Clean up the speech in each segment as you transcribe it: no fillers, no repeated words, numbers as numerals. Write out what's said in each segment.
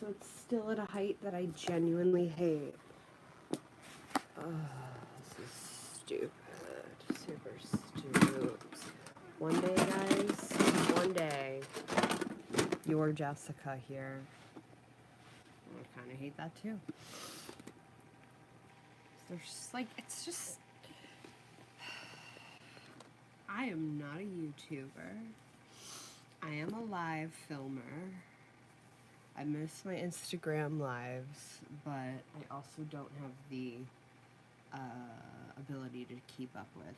so it's still at a height that I genuinely hate. This is stupid. Super stupid. One day, guys, one day, your Jessica here. I kind of hate that too. There's just like, it's just, I am not a YouTuber. I am a live filmer. I miss my Instagram lives, but I also don't have the ability to keep up with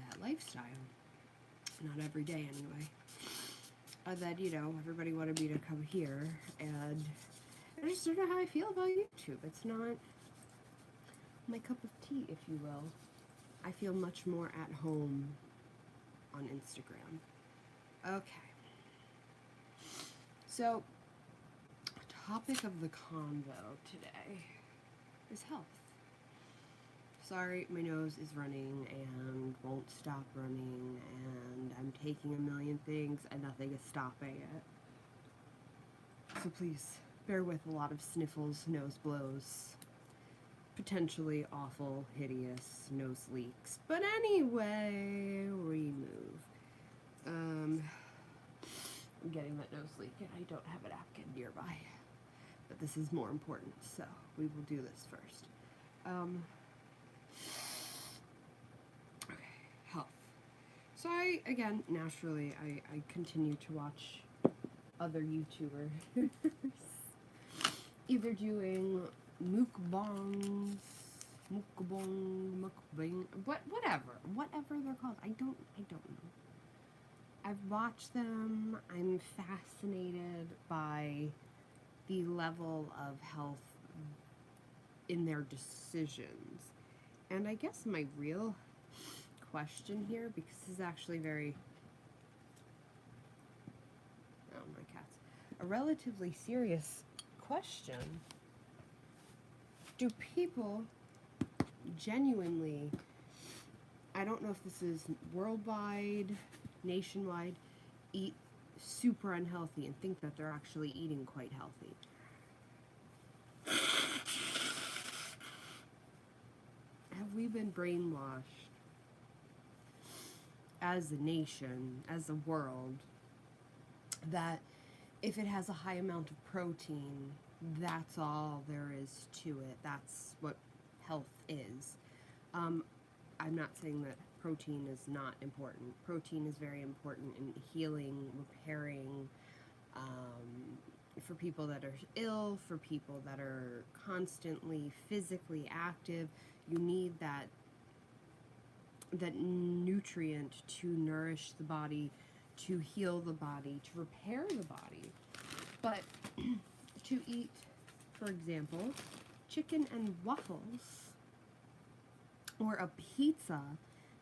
that lifestyle. Not every day, anyway. That, you know, everybody wanted me to come here, and I just don't know how I feel about YouTube. It's not my cup of tea, if you will. I feel much more at home on Instagram. Okay. So, topic of the convo today is health. Sorry, my nose is running and won't stop running, and I'm taking a million things and nothing is stopping it. So please, bear with a lot of sniffles, nose blows, potentially awful, hideous nose leaks. But anyway, we move. I'm getting that nose leak and I don't have a napkin nearby. But this is more important, so we will do this first. Okay, health. So again, naturally, I continue to watch other YouTubers either doing mukbang, whatever they're called. I don't know. I've watched them. I'm fascinated by the level of health in their decisions. And I guess my real question here, because this is actually very, oh my cats, a relatively serious question. Do people genuinely, I don't know if this is worldwide, nationwide, eat super unhealthy and think that they're actually eating quite healthy? Have we been brainwashed as a nation, as a world, that if it has a high amount of protein, that's all there is to it? That's what health is. I'm not saying that protein is not important. Protein is very important in healing, repairing, for people that are ill, for people that are constantly physically active. You need that nutrient to nourish the body, to heal the body, to repair the body. But to eat, for example, chicken and waffles, or a pizza,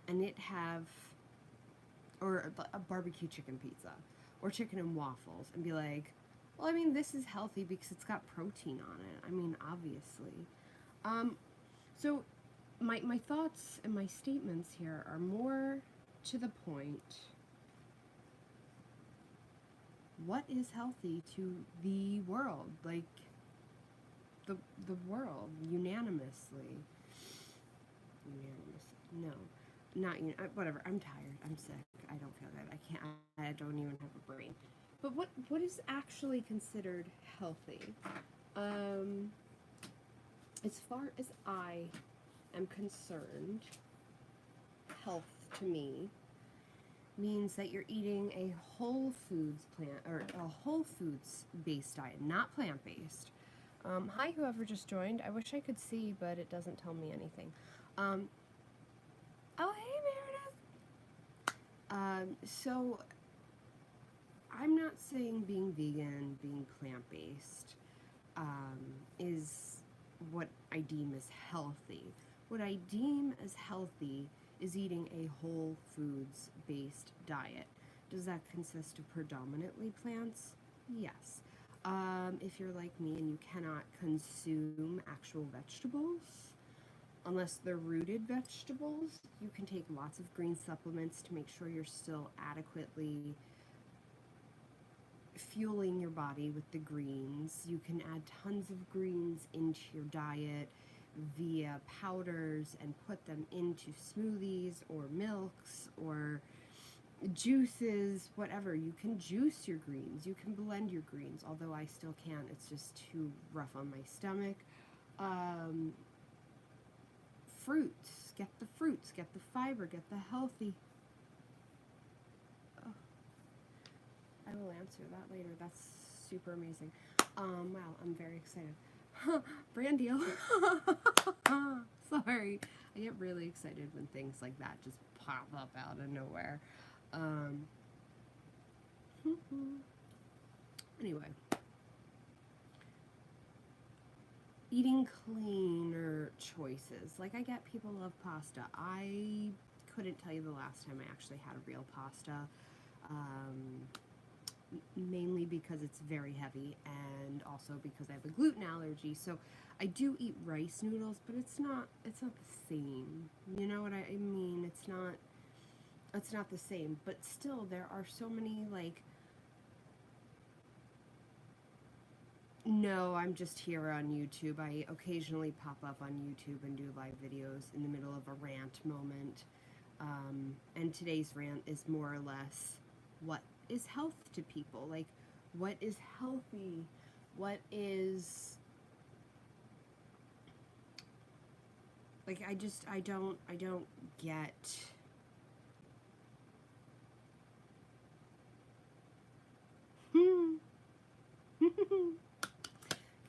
and it have, or a barbecue chicken pizza, or chicken and waffles, and be like, well, I mean, this is healthy because it's got protein on it. I mean, obviously. So my thoughts and my statements here are more to the point. What is healthy to the world? Like, the world, unanimously. No, not whatever. I'm tired. I'm sick. I don't feel good. I can't. I don't even have a brain. But what is actually considered healthy? As far as I am concerned, health to me means that you're eating a whole foods based diet, not plant-based. Hi, whoever just joined. I wish I could see, but it doesn't tell me anything. Oh, hey, Meredith. So I'm not saying being vegan, being plant-based, is what I deem as healthy. What I deem as healthy is eating a whole foods based diet. Does that consist of predominantly plants? Yes. If you're like me and you cannot consume actual vegetables, unless they're rooted vegetables, you can take lots of green supplements to make sure you're still adequately fueling your body with the greens. You can add tons of greens into your diet via powders and put them into smoothies or milks or juices, whatever. You can juice your greens. You can blend your greens, although I still can't. It's just too rough on my stomach. Fruits. Get the fruits. Get the fiber. Get the healthy. Oh, I will answer that later. That's super amazing. Wow, I'm very excited. Brand deal. Sorry. I get really excited when things like that just pop up out of nowhere. Anyway. Eating cleaner choices. Like, I get people love pasta. I couldn't tell you the last time I actually had a real pasta. Mainly because it's very heavy and also because I have a gluten allergy. So I do eat rice noodles, but it's not the same. You know what I mean? It's not the same, but still there are so many, like, no, I'm just here on YouTube. I occasionally pop up on YouTube and do live videos in the middle of a rant moment. And today's rant is more or less what is health to people. Like, what is healthy? What is, like, I don't get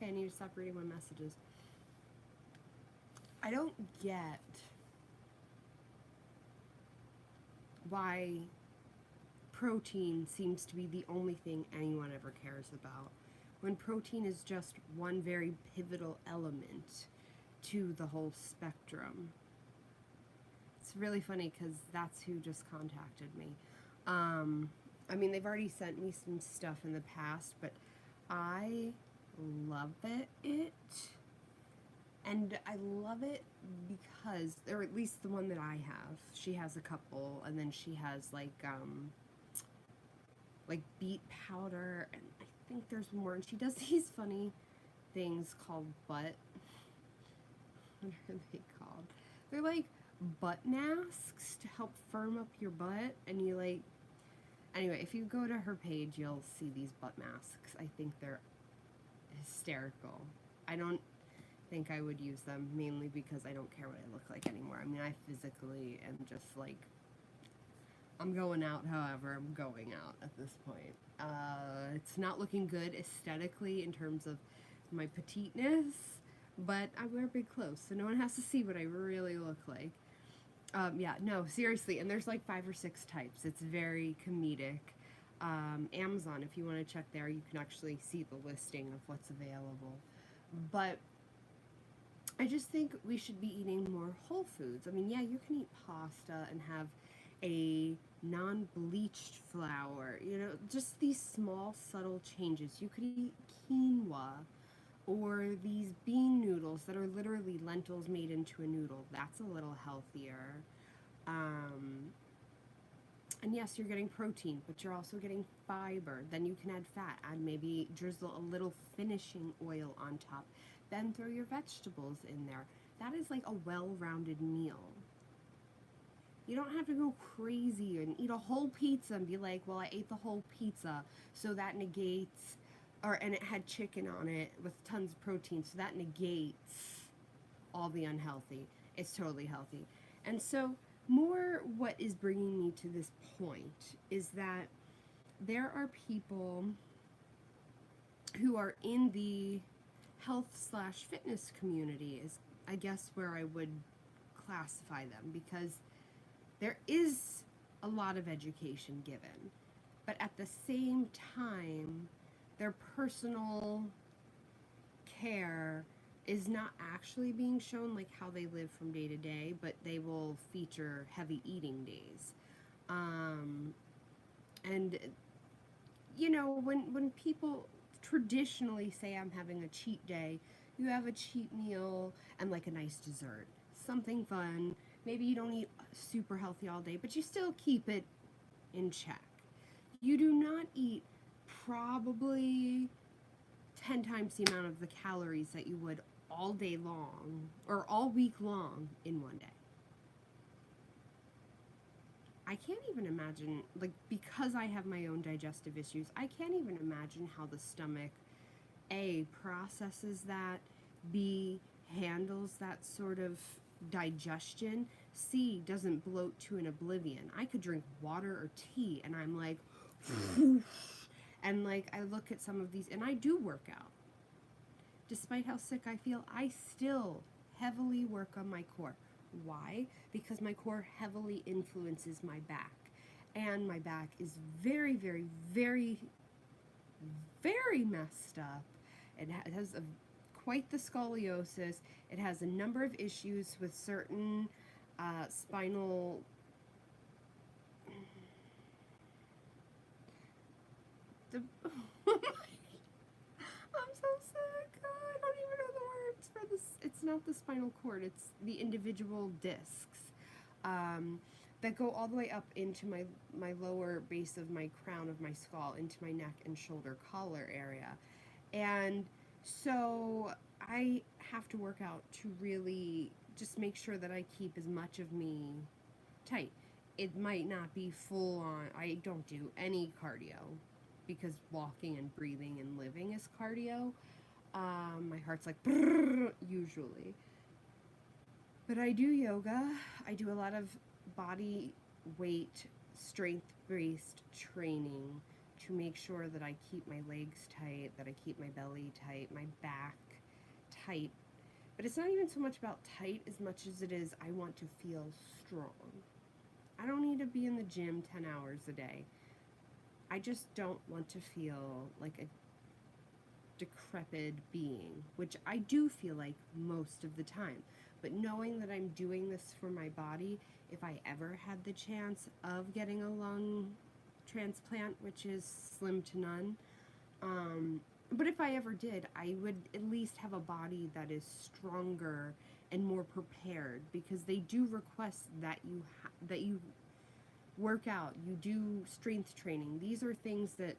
okay, I need to stop reading my messages. I don't get why protein seems to be the only thing anyone ever cares about, when protein is just one very pivotal element to the whole spectrum. It's really funny because that's who just contacted me. I mean, they've already sent me some stuff in the past, but I love it. And I love it because, or at least the one that I have, she has a couple, and then she has like beet powder, and I think there's more, and she does these funny things called butt, what are they called? They're like butt masks to help firm up your butt, and you like, anyway, if you go to her page, you'll see these butt masks. I think they're hysterical. I don't think I would use them, mainly because I don't care what I look like anymore. I mean, I physically am just like, I'm going out however I'm going out at this point. It's not looking good aesthetically in terms of my petiteness, but I wear big clothes, so no one has to see what I really look like. Yeah, no, seriously, and there's like 5 or 6 types. It's very comedic. Amazon, if you want to check there, you can actually see the listing of what's available. But I just think we should be eating more whole foods. I mean, yeah, you can eat pasta and have a non-bleached flour, you know, just these small, subtle changes. You could eat quinoa or these bean noodles that are literally lentils made into a noodle. That's a little healthier. And yes, you're getting protein, but you're also getting fiber. Then you can add fat, add maybe drizzle a little finishing oil on top, then throw your vegetables in there. That is like a well-rounded meal. You don't have to go crazy and eat a whole pizza and be like, well, I ate the whole pizza, so that negates, and it had chicken on it with tons of protein, so that negates all the unhealthy. It's totally healthy. And so more what is bringing me to this point is that there are people who are in the health/fitness community, is I guess where I would classify them, because there is a lot of education given, but at the same time, their personal care is not actually being shown, like how they live from day to day, but they will feature heavy eating days. And, you know, when people traditionally say I'm having a cheat day, you have a cheat meal and like a nice dessert, something fun. Maybe you don't eat super healthy all day, but you still keep it in check. You do not eat probably 10 times the amount of the calories that you would all day long or all week long in one day. I can't even imagine, like, because I have my own digestive issues, I can't even imagine how the stomach, A, processes that, B, handles that sort of digestion, C, doesn't bloat to an oblivion. I could drink water or tea and I'm like, and like, I look at some of these, and I do work out. Despite how sick I feel, I still heavily work on my core. Why? Because my core heavily influences my back. And my back is very, very, very, very messed up. It has quite the scoliosis. It has a number of issues with certain spinal... I'm so sick. I don't even know the words for this. It's not the spinal cord. It's the individual discs that go all the way up into my lower base of my crown of my skull, into my neck and shoulder collar area. And so I have to work out to really just make sure that I keep as much of me tight. It might not be full on. I don't do any cardio, because walking and breathing and living is cardio. My heart's like brrr, usually. But I do yoga. I do a lot of body weight, strength-based training to make sure that I keep my legs tight, that I keep my belly tight, my back tight. But it's not even so much about tight as much as it is I want to feel strong. I don't need to be in the gym 10 hours a day. I just don't want to feel like a decrepit being, which I do feel like most of the time. But knowing that I'm doing this for my body, if I ever had the chance of getting a lung transplant, which is slim to none, but if I ever did, I would at least have a body that is stronger and more prepared, because they do request that you work out, you do strength training. These are things that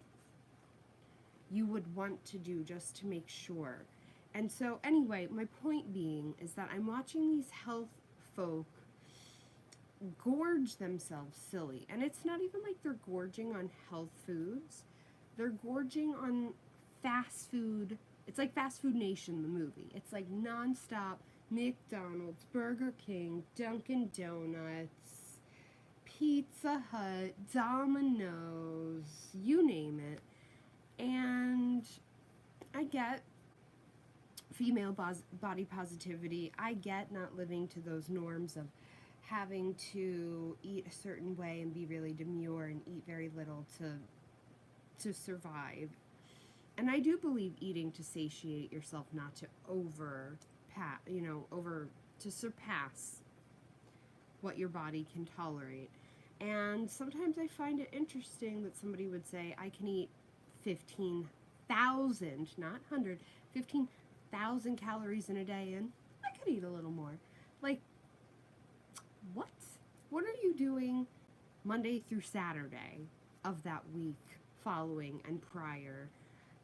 you would want to do just to make sure. And so anyway, my point being is that I'm watching these health folk gorge themselves silly. And it's not even like they're gorging on health foods. They're gorging on fast food. It's like Fast Food Nation, the movie. It's like nonstop McDonald's, Burger King, Dunkin' Donuts, Pizza Hut, Domino's, you name it. And I get female body positivity. I get not living to those norms of having to eat a certain way and be really demure and eat very little to survive. And I do believe eating to satiate yourself, not to to surpass what your body can tolerate. And sometimes I find it interesting that somebody would say, I can eat 15,000, not 100, 15,000 calories in a day, and I could eat a little more. Like, what? What are you doing Monday through Saturday of that week following and prior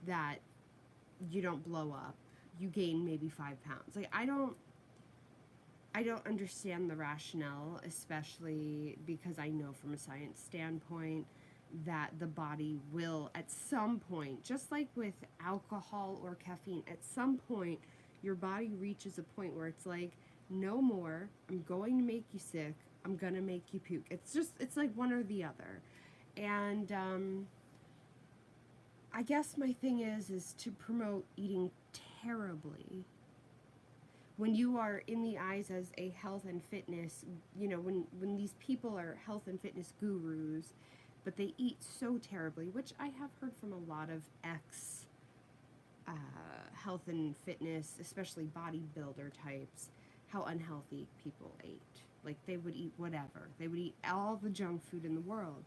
that you don't blow up? You gain maybe 5 pounds. Like, I don't understand the rationale, especially because I know from a science standpoint that the body will, at some point, just like with alcohol or caffeine, at some point your body reaches a point where it's like, no more, I'm going to make you sick, I'm gonna make you puke. It's like one or the other. And I guess my thing is to promote eating terribly. When you are in the eyes as a health and fitness, when these people are health and fitness gurus, but they eat so terribly, which I have heard from a lot of health and fitness, especially bodybuilder types, how unhealthy people ate. Like, they would eat whatever. They would eat all the junk food in the world.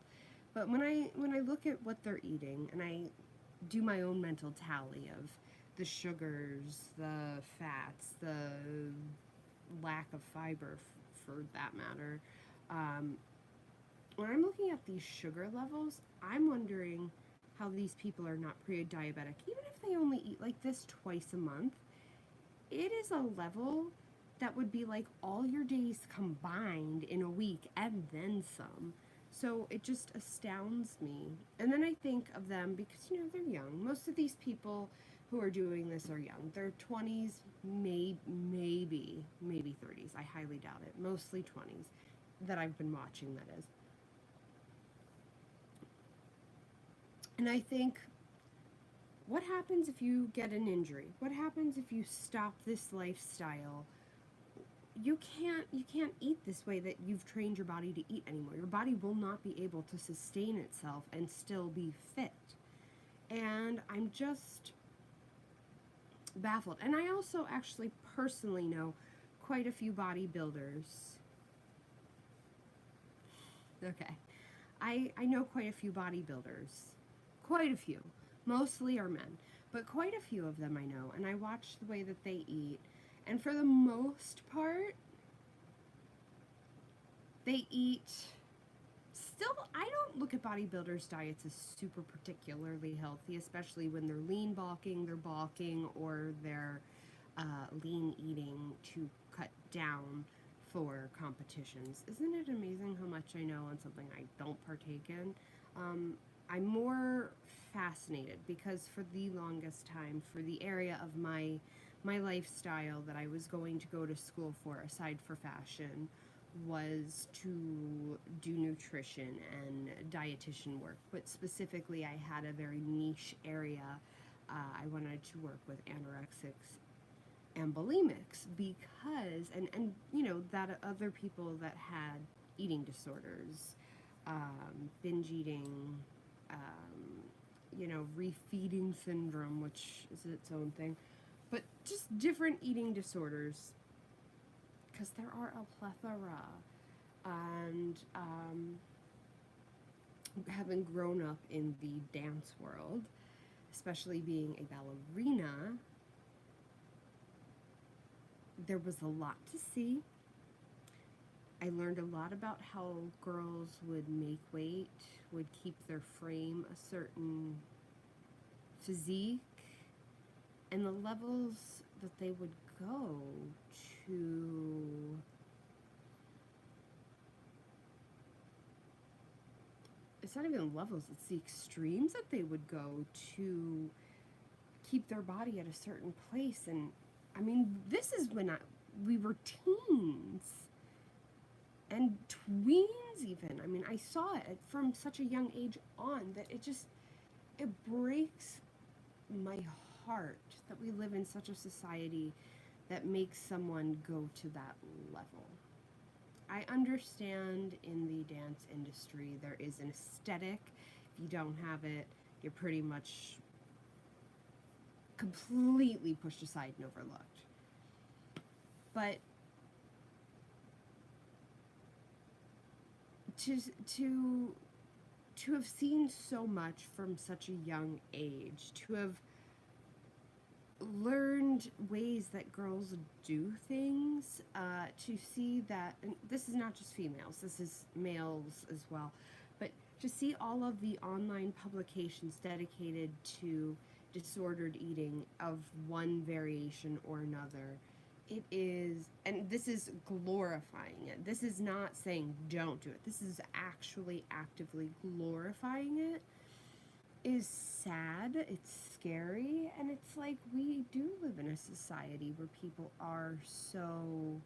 But when I look at what they're eating, and I do my own mental tally of the sugars, the fats, the lack of fiber, for that matter, when I'm looking at these sugar levels, I'm wondering how these people are not pre-diabetic. Even if they only eat like this twice a month, it is a level that would be like all your days combined in a week and then some. So it just astounds me. And then I think of them because, you know, they're young. Most of these people who are doing this are young. They're 20s, maybe 30s. I highly doubt it. Mostly 20s that I've been watching, that is. And I think, what happens if you get an injury? What happens if you stop this lifestyle? You can't eat this way that you've trained your body to eat anymore. Your body will not be able to sustain itself and still be fit. And I'm just baffled. And I also actually personally know quite a few bodybuilders. Okay. I know quite a few bodybuilders. Quite a few. Mostly are men. But quite a few of them I know. And I watch the way that they eat. And for the most part, they eat, still, I don't look at bodybuilders' diets as super particularly healthy, especially when they're lean bulking, or they're lean eating to cut down for competitions. Isn't it amazing how much I know on something I don't partake in? I'm more fascinated because for the longest time, for the area of my lifestyle that I was going to go to school for, aside for fashion, was to do nutrition and dietitian work. But specifically, I had a very niche area. I wanted to work with anorexics and bulimics because, and you know, that other people that had eating disorders, binge eating, you know, refeeding syndrome, which is its own thing. But just different eating disorders, because there are a plethora. And having grown up in the dance world, especially being a ballerina, there was a lot to see. I learned a lot about how girls would make weight, would keep their frame a certain physique, and the levels that they would go to. It's not even levels, it's the extremes that they would go to keep their body at a certain place. And I mean, this is when we were teens and tweens even. I mean, I saw it from such a young age on that it breaks my heart that we live in such a society that makes someone go to that level. I understand in the dance industry there is an aesthetic. If you don't have it, you're pretty much completely pushed aside and overlooked. But to have seen so much from such a young age, to have learned ways that girls do things, to see that, and this is not just females, this is males as well, but to see all of the online publications dedicated to disordered eating of one variation or another, it is, and this is glorifying it. This is not saying don't do it. This is actually actively glorifying it. Is sad, it's scary, and it's like we do live in a society where people are so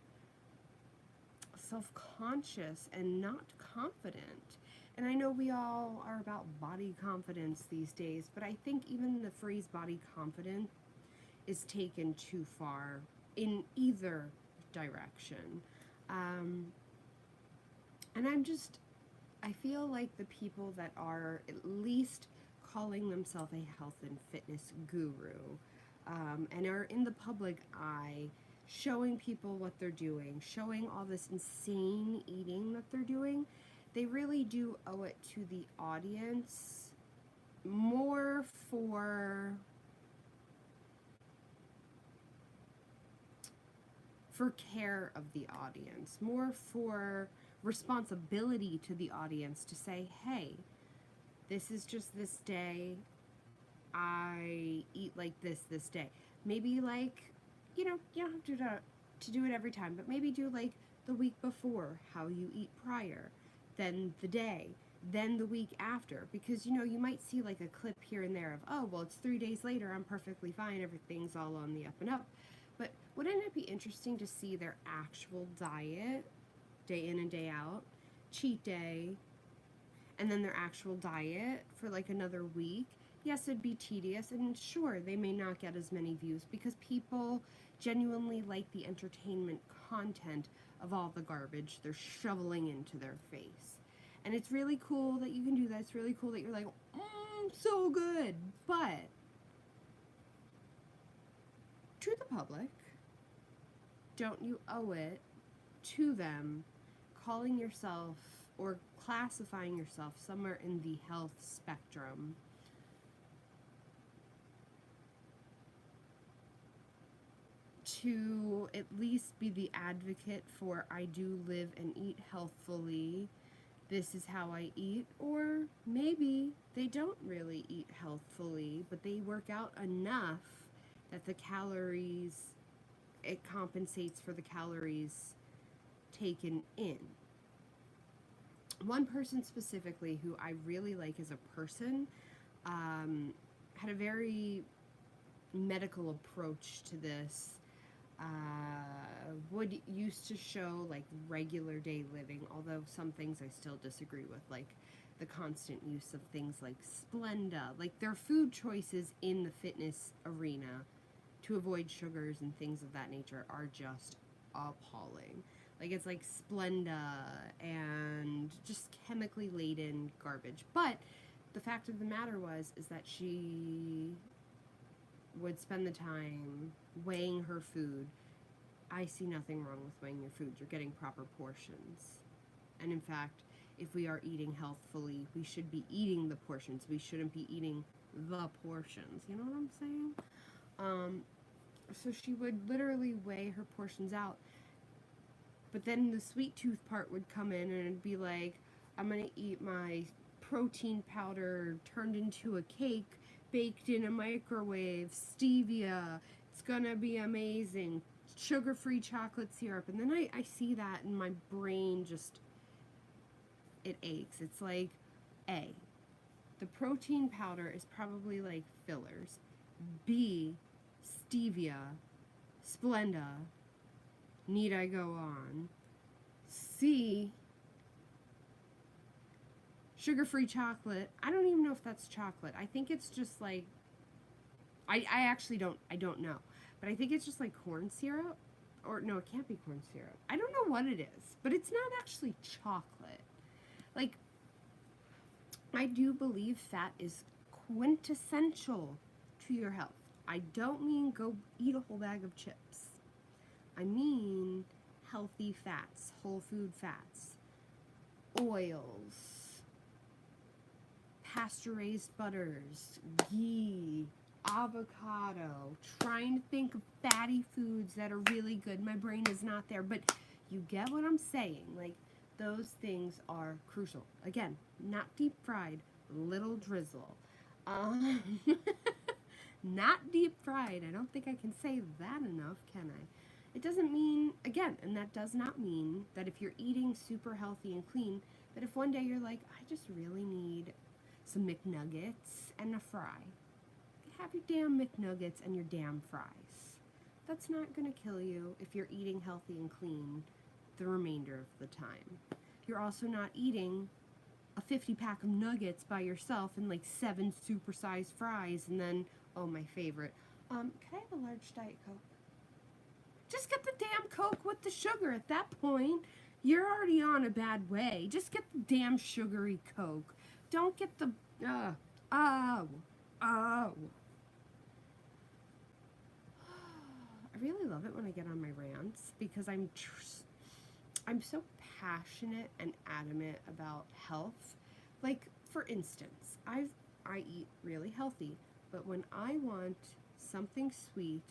self-conscious and not confident. And I know we all are about body confidence these days, but I think even the phrase body confidence is taken too far in either direction. And I feel like the people that are at least calling themselves a health and fitness guru, and are in the public eye, showing people what they're doing, showing all this insane eating that they're doing, they really do owe it to the audience more for care of the audience, more for responsibility to the audience to say, hey, This is just this day. I eat like this day. Maybe like, you don't have to do it every time, but maybe do like the week before, how you eat prior, then the day, then the week after. Because, you might see like a clip here and there of, oh, well, it's 3 days later, I'm perfectly fine, everything's all on the up and up. But wouldn't it be interesting to see their actual diet, day in and day out, cheat day, and then their actual diet for like another week? Yes, it'd be tedious, and sure, they may not get as many views because people genuinely like the entertainment content of all the garbage they're shoveling into their face. And it's really cool that you can do that. It's really cool that you're like, so good. But to the public, don't you owe it to them calling yourself or classifying yourself somewhere in the health spectrum to at least be the advocate for, I do live and eat healthfully, this is how I eat? Or maybe they don't really eat healthfully, but they work out enough that the calories, it compensates for the calories taken in. One person specifically who I really like as a person had a very medical approach to this. Would used to show like regular day living, although some things I still disagree with, like the constant use of things like Splenda, like their food choices in the fitness arena to avoid sugars and things of that nature are just appalling. Like it's like Splenda and just chemically laden garbage. But the fact of the matter is that she would spend the time weighing her food. I see nothing wrong with weighing your food. You're getting proper portions. And in fact, if we are eating healthfully, we should be eating the portions. We shouldn't be eating the portions. You know what I'm saying? So she would literally weigh her portions out. But then the sweet tooth part would come in and it'd be like, I'm going to eat my protein powder turned into a cake, baked in a microwave, stevia, it's gonna be amazing, sugar-free chocolate syrup. And then I see that and my brain just, it aches. It's like, A, the protein powder is probably like fillers. B, stevia, Splenda, need I go on? C, sugar-free chocolate. I don't even know if that's chocolate. I think it's just like, I actually don't know. But I think it's just like corn syrup. Or no, it can't be corn syrup. I don't know what it is. But it's not actually chocolate. Like, I do believe fat is quintessential to your health. I don't mean go eat a whole bag of chips. I mean healthy fats, whole food fats, oils, pasture-raised butters, ghee, avocado, trying to think of fatty foods that are really good. My brain is not there, but you get what I'm saying. Like, those things are crucial. Again, not deep fried, little drizzle. Not deep fried. I don't think I can say that enough, can I? It doesn't mean, again, and that does not mean that if you're eating super healthy and clean, that if one day you're like, I just really need some McNuggets and a fry. Have your damn McNuggets and your damn fries. That's not going to kill you if you're eating healthy and clean the remainder of the time. You're also not eating a 50-pack of nuggets by yourself and like 7 super-sized fries and then, oh, my favorite, can I have a large Diet Coke? Just get the damn Coke with the sugar. At that point, you're already on a bad way. Just get the damn sugary Coke. Don't get the, I really love it when I get on my rants because I'm so passionate and adamant about health. Like, for instance, I eat really healthy, but when I want something sweet,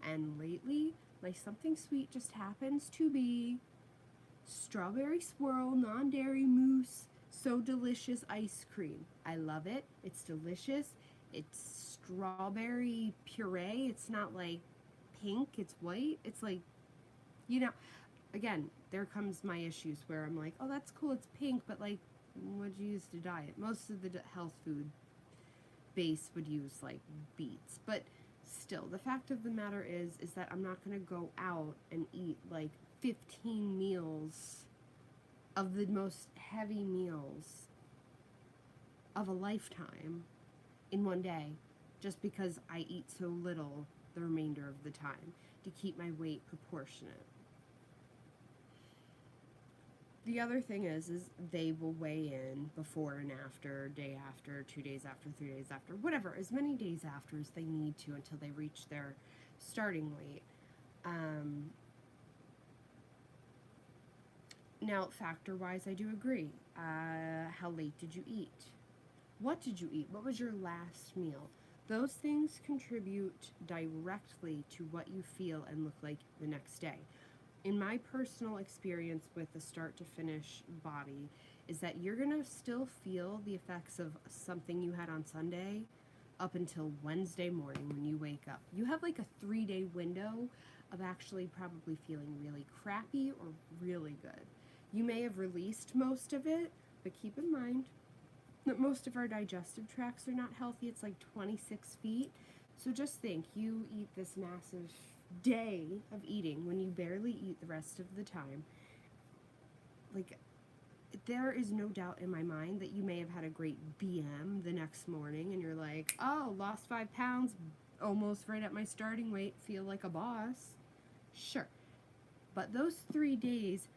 and lately, my something sweet just happens to be strawberry swirl, non-dairy mousse, so delicious ice cream. I love it. It's delicious. It's strawberry puree. It's not like pink, it's white. It's like, you know, again, there comes my issues where I'm like, oh, that's cool, it's pink, but like, what'd you use to dye it? Most of the health food base would use like beets, but still, the fact of the matter is that I'm not going to go out and eat like 15 meals of the most heavy meals of a lifetime in one day just because I eat so little the remainder of the time to keep my weight proportionate. The other thing is they will weigh in before and after, day after, 2 days after, 3 days after, whatever, as many days after as they need to until they reach their starting weight. Now, factor-wise, I do agree. How late did you eat? What did you eat? What was your last meal? Those things contribute directly to what you feel and look like the next day. In my personal experience with the start to finish body is that you're going to still feel the effects of something you had on Sunday up until Wednesday morning when you wake up. You have like a 3-day window of actually probably feeling really crappy or really good. You may have released most of it, but keep in mind that most of our digestive tracts are not healthy. It's like 26 feet. So just think, you eat this massive day of eating when you barely eat the rest of the time. Like, there is no doubt in my mind that you may have had a great BM the next morning and you're like, oh, lost 5 pounds, almost right at my starting weight, feel like a boss. Sure. But those 3 days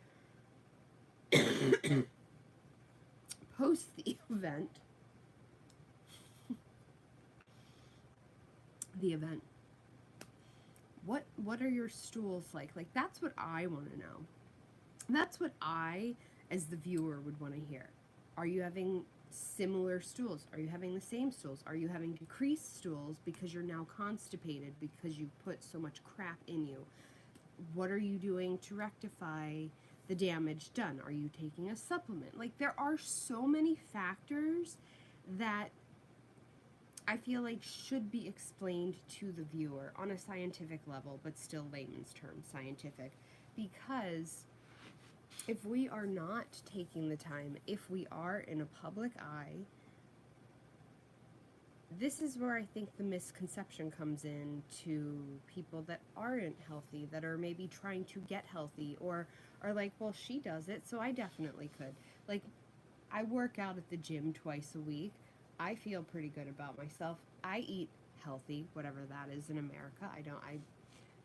post the event, what are your stools like? Like, that's what I want to know. That's what I, as the viewer, would want to hear. Are you having similar stools? Are you having the same stools? Are you having decreased stools because you're now constipated because you put so much crap in you? What are you doing to rectify the damage done? Are you taking a supplement? Like, there are so many factors that I feel like should be explained to the viewer on a scientific level, but still layman's term scientific, because if we are not taking the time, if we are in a public eye, this is where I think the misconception comes in to people that aren't healthy, that are maybe trying to get healthy, or are like, well, she does it, so I definitely could. Like, I work out at the gym twice a week. I feel pretty good about myself. I eat healthy, whatever that is in America. I'm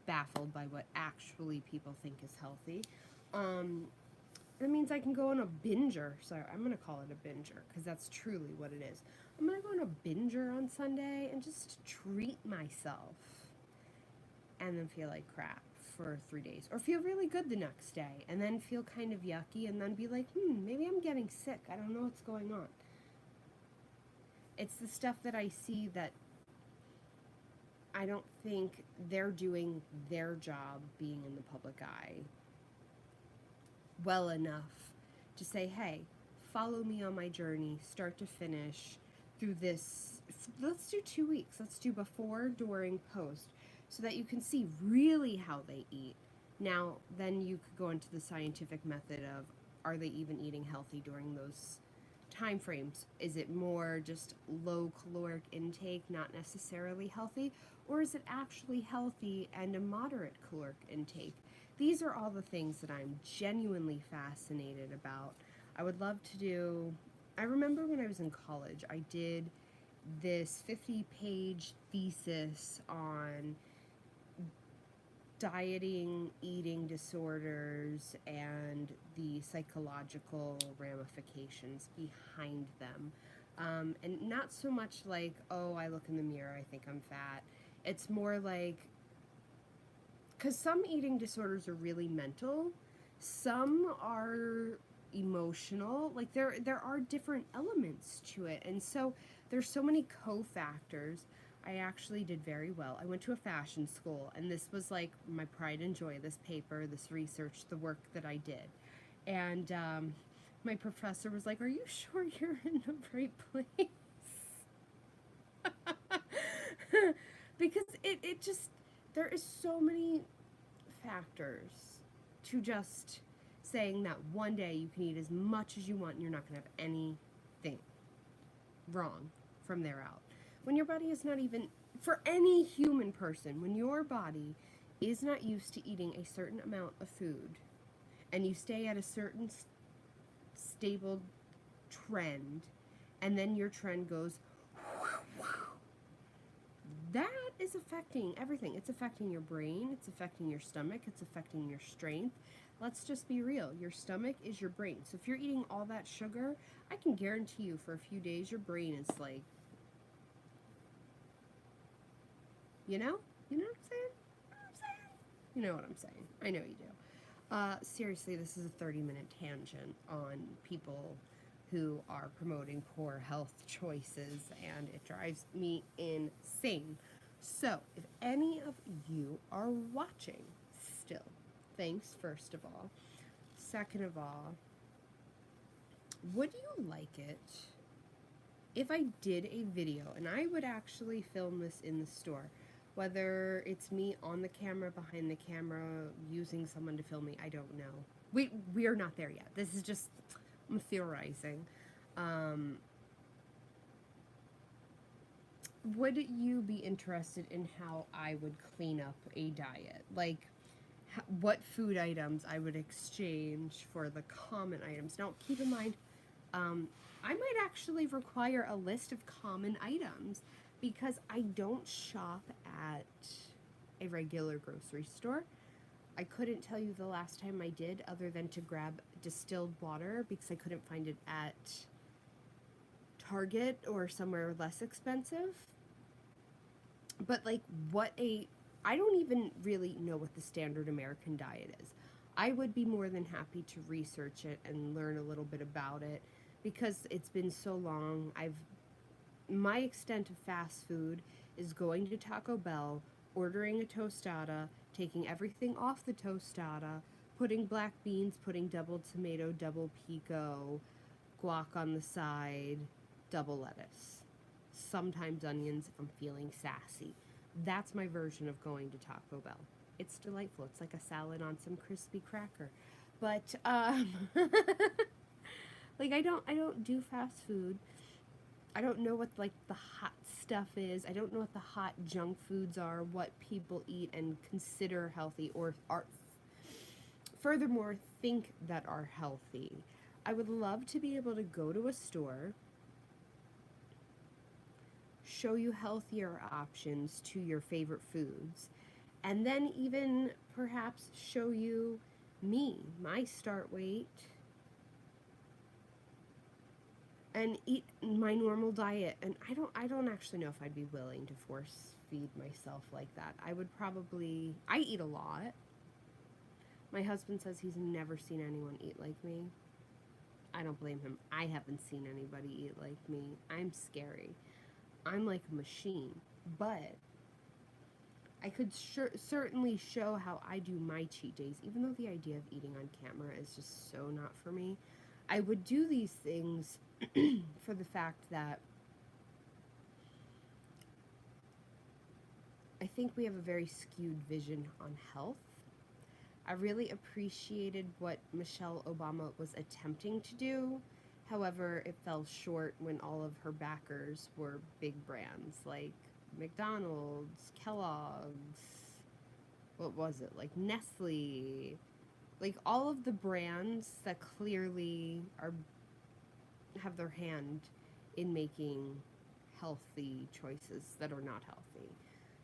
baffled by what actually people think is healthy. That means I can go on a binger. Sorry, I'm going to call it a binger because that's truly what it is. I'm going to go on a binger on Sunday and just treat myself and then feel like crap for 3 days, or feel really good the next day and then feel kind of yucky and then be like, maybe I'm getting sick. I don't know what's going on. It's the stuff that I see that I don't think they're doing their job being in the public eye well enough to say, hey, follow me on my journey, start to finish, through this. Let's do 2 weeks. Let's do before, during, post, so that you can see really how they eat. Now, then you could go into the scientific method of, are they even eating healthy during those time frames? Is it more just low caloric intake, not necessarily healthy, or is it actually healthy and a moderate caloric intake? These are all the things that I'm genuinely fascinated about. I would love to do, I remember when I was in college, I did this 50-page thesis on dieting, eating disorders, and the psychological ramifications behind them. And not so much like, oh, I look in the mirror, I think I'm fat. It's more like, because some eating disorders are really mental, some are emotional, like there are different elements to it, and so there's so many cofactors. I actually did very well. I went to a fashion school, and this was like my pride and joy, this paper, this research, the work that I did. And My professor was like, are you sure you're in the right place? Because it just, there is so many factors to just saying that one day you can eat as much as you want and you're not going to have anything wrong from there out. When your body is not even, for any human person, when your body is not used to eating a certain amount of food and you stay at a certain stable trend and then your trend goes, that is affecting everything. It's affecting your brain, it's affecting your stomach, it's affecting your strength. Let's just be real. Your stomach is your brain. So if you're eating all that sugar, I can guarantee you for a few days your brain is like, you know? You know what I'm saying? You know what I'm saying. I know you do. Seriously, this is a 30-minute tangent on people who are promoting poor health choices, and it drives me insane. So, if any of you are watching still, thanks first of all. Second of all, would you like it if I did a video, and I would actually film this in the store, whether it's me on the camera, behind the camera, using someone to film me, I don't know. We are not there yet. This is just, I'm theorizing. Would you be interested in how I would clean up a diet? Like, what food items I would exchange for the common items. Now, keep in mind, I might actually require a list of common items because I don't shop at a regular grocery store. I couldn't tell you the last time I did other than to grab distilled water because I couldn't find it at Target or somewhere less expensive. But like I don't even really know what the standard American diet is. I would be more than happy to research it and learn a little bit about it because it's been so long. My extent of fast food is going to Taco Bell, ordering a tostada, taking everything off the tostada, putting black beans, putting double tomato, double pico, guac on the side, double lettuce. Sometimes onions if I'm feeling sassy. That's my version of going to Taco Bell. It's delightful. It's like a salad on some crispy cracker. But like I don't do fast food. I don't know what like the hot stuff is. I don't know what the hot junk foods are, what people eat and consider healthy or are furthermore think that are healthy. I would love to be able to go to a store, show you healthier options to your favorite foods, and then even perhaps show you me, my start weight, and eat my normal diet. And I don't actually know if I'd be willing to force feed myself like that. I eat a lot. My husband says he's never seen anyone eat like me. I don't blame him. I haven't seen anybody eat like me. I'm scary. I'm like a machine. But I could certainly show how I do my cheat days, even though the idea of eating on camera is just so not for me. I would do these things for the fact that I think we have a very skewed vision on health. I really appreciated what Michelle Obama was attempting to do. However, it fell short when all of her backers were big brands like McDonald's, Kellogg's, what was it, like Nestle, like all of the brands that clearly have their hand in making healthy choices that are not healthy.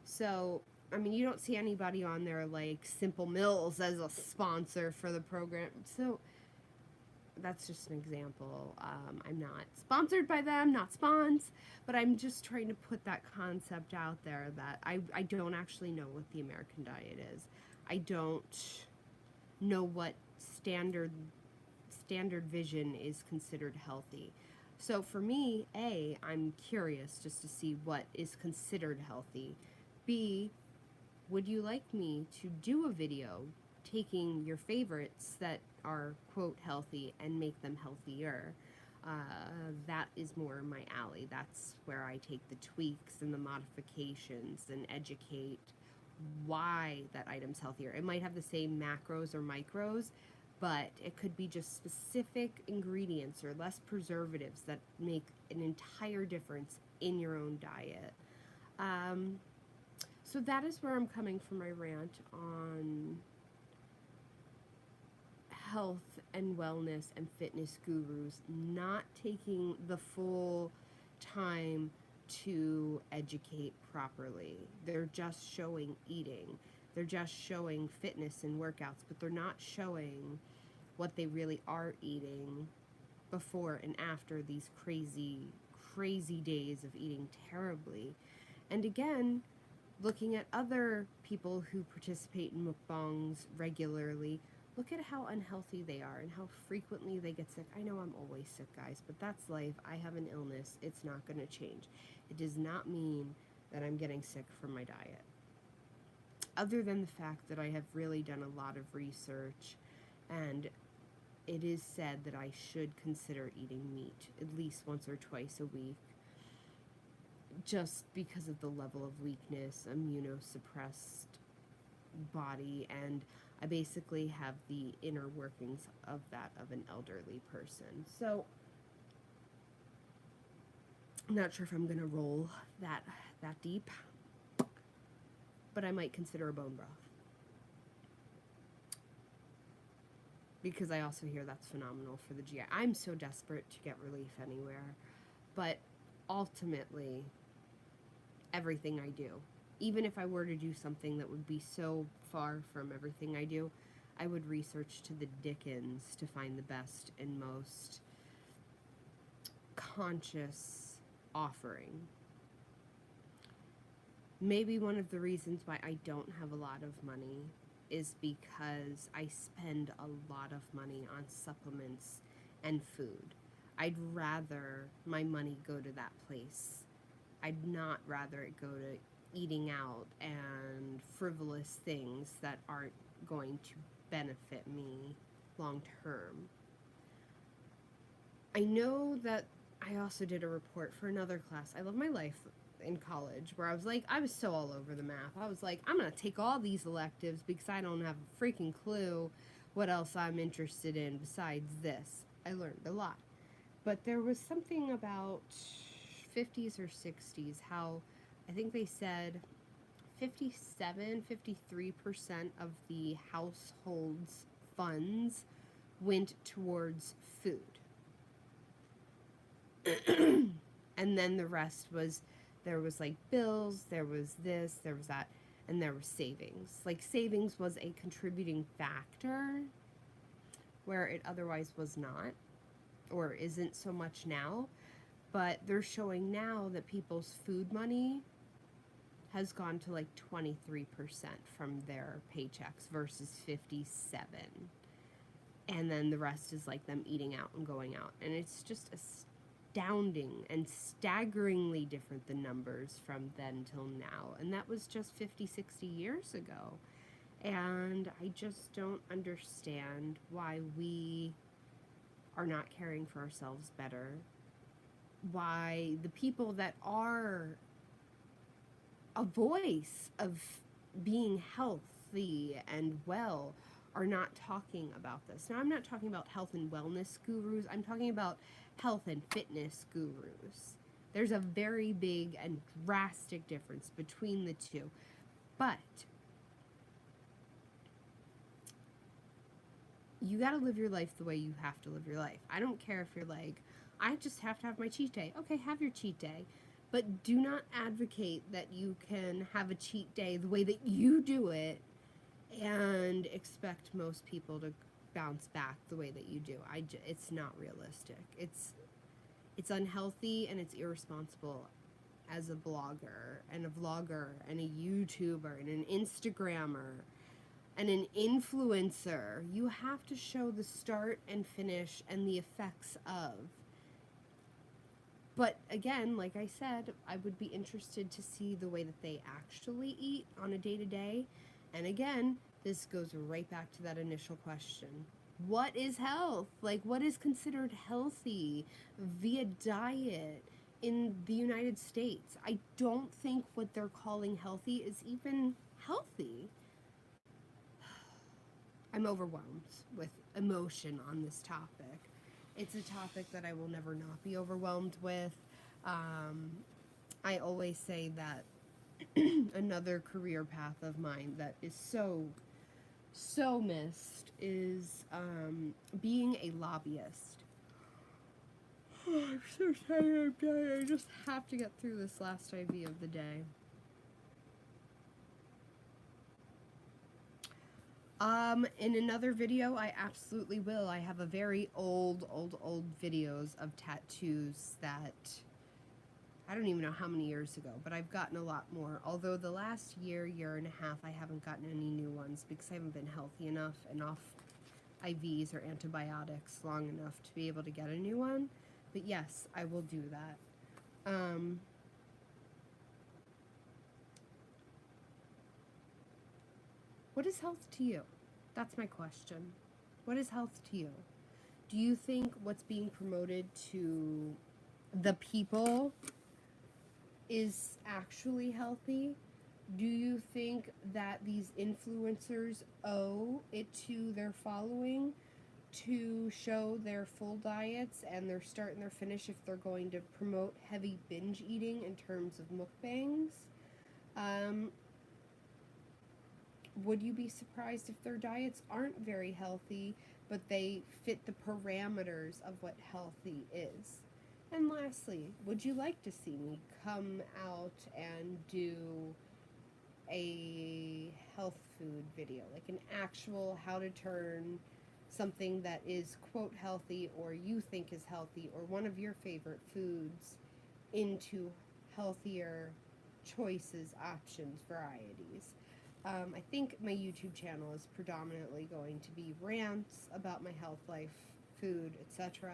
So, I mean, you don't see anybody on there like Simple Mills as a sponsor for the program. So, that's just an example. I'm not sponsored by them, not spons, but I'm just trying to put that concept out there that I don't actually know what the American diet is. I don't know what standard vision is considered healthy. So for me, A, I'm curious just to see what is considered healthy. B, would you like me to do a video taking your favorites that are, quote, healthy and make them healthier. That is more my alley. That's where I take the tweaks and the modifications and educate why that item's healthier. It might have the same macros or micros, but it could be just specific ingredients or less preservatives that make an entire difference in your own diet. So that is where I'm coming from my rant on health and wellness and fitness gurus not taking the full time to educate properly. They're just showing eating. They're just showing fitness and workouts, but they're not showing what they really are eating before and after these crazy, crazy days of eating terribly. And again, looking at other people who participate in mukbangs regularly, look at how unhealthy they are and how frequently they get sick. I know I'm always sick, guys, but that's life. I have an illness. It's not going to change. It does not mean that I'm getting sick from my diet. Other than the fact that I have really done a lot of research, and it is said that I should consider eating meat at least once or twice a week, just because of the level of weakness, immunosuppressed body, and I basically have the inner workings of that of an elderly person. So I'm not sure if I'm going to roll that deep, but I might consider a bone broth. Because I also hear that's phenomenal for the GI. I'm so desperate to get relief anywhere. But ultimately, everything I do, even if I were to do something that would be so far from everything I do, I would research to the dickens to find the best and most conscious offering. Maybe one of the reasons why I don't have a lot of money is because I spend a lot of money on supplements and food. I'd rather my money go to that place. I'd not rather it go to eating out and frivolous things that aren't going to benefit me long term. I know that I also did a report for another class. I love my life in college, where I was so all over the map. I was like, I'm going to take all these electives because I don't have a freaking clue what else I'm interested in besides this. I learned a lot. But there was something about 50s or 60s, how I think they said 53% of the household's funds went towards food. And then the rest was, there was like bills, there was this, there was that, and there was savings. Like savings was a contributing factor where it otherwise was not, or isn't so much now. But they're showing now that people's food money has gone to like 23% from their paychecks versus 57%. And then the rest is like them eating out and going out. And it's just astounding and staggeringly different, the numbers from then till now. And that was just 50, 60 years ago. And I just don't understand why we are not caring for ourselves better. Why the people that are a voice of being healthy and well are not talking about this. Now, I'm not talking about health and wellness gurus. I'm talking about health and fitness gurus. There's a very big and drastic difference between the two. But you got to live your life the way you have to live your life. I don't care if you're like, I just have to have my cheat day. Okay, have your cheat day. But do not advocate that you can have a cheat day the way that you do it and expect most people to bounce back the way that you do. It's not realistic. It's unhealthy and it's irresponsible as a blogger and a vlogger and a YouTuber and an Instagrammer and an influencer. You have to show the start and finish and the effects of. But again, like I said, I would be interested to see the way that they actually eat on a day-to-day. And again, this goes right back to that initial question. what is health? Like, what is considered healthy via diet in the United States? I don't think what they're calling healthy is even healthy. I'm overwhelmed with emotion on this topic. It's a topic that I will never not be overwhelmed with. I always say that another career path of mine that is so missed is being a lobbyist. Oh, I'm so tired. I'm dying. I just have to get through this last IV of the day. In another video, I absolutely will. I have a very old videos of tattoos that I don't even know how many years ago, but I've gotten a lot more. Although the last year and a half, I haven't gotten any new ones because I haven't been healthy enough and off IVs or antibiotics long enough to be able to get a new one. But yes, I will do that. What is health to you? That's my question. What is health to you? Do you think what's being promoted to the people is actually healthy? Do you think that these influencers owe it to their following to show their full diets and their start and their finish if they're going to promote heavy binge eating in terms of mukbangs? Would you be surprised if their diets aren't very healthy, but they fit the parameters of what healthy is? And lastly, would you like to see me come out and do a health food video, like an actual how to turn something that is quote healthy or you think is healthy or one of your favorite foods into healthier choices, options, varieties? I think my YouTube channel is predominantly going to be rants about my health, life, food, etc.,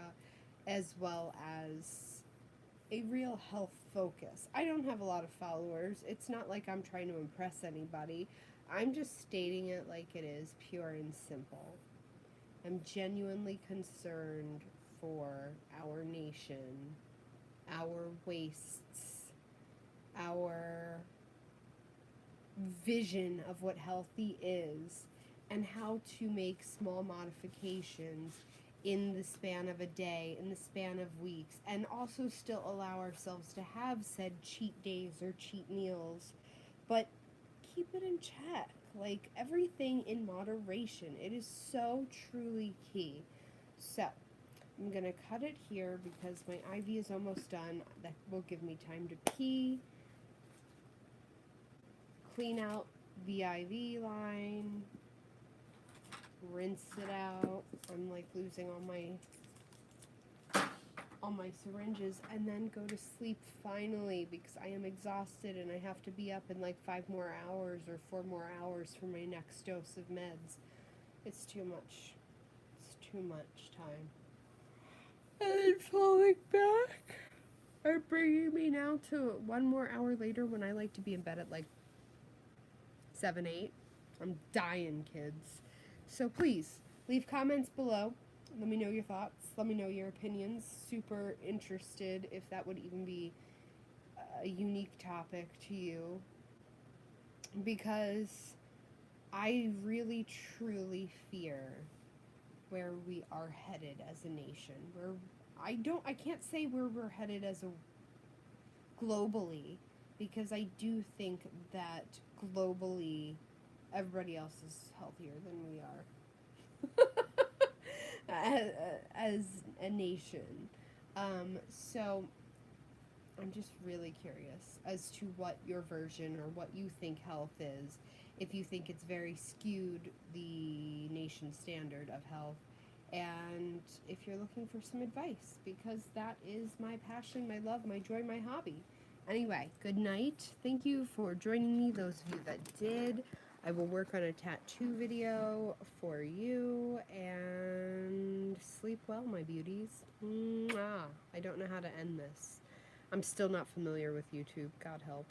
as well as a real health focus. I don't have a lot of followers. It's not like I'm trying to impress anybody. I'm just stating it like it is, pure and simple. I'm genuinely concerned for our nation, our wastes, our vision of what healthy is, and how to make small modifications in the span of a day, in the span of weeks, and also still allow ourselves to have said cheat days or cheat meals, but keep it in check. Like, everything in moderation. It is so truly key. So, I'm going to cut it here because my IV is almost done. That will give me time to pee, clean out the IV line, rinse it out. I'm like losing all my syringes, and then go to sleep finally because I am exhausted and I have to be up in like 5 more hours or 4 more hours for my next dose of meds. It's too much. It's too much time. And then falling back are bringing me now to 1 more hour later when I like to be in bed at like 7, 8. I'm dying, kids. So please, leave comments below. Let me know your thoughts. Let me know your opinions. Super interested if that would even be a unique topic to you. Because I really, truly fear where we are headed as a nation. I can't say where we're headed as a globally, because I do think that globally everybody else is healthier than we are as a nation. So I'm just really curious as to what your version or what you think health is. If you think it's very skewed, the nation standard of health, and if you're looking for some advice, because that is my passion, my love, my joy, my hobby. Anyway, good night. Thank you for joining me, those of you that did. I will work on a tattoo video for you, and sleep well, my beauties. Mwah. I don't know how to end this. I'm still not familiar with YouTube. God help.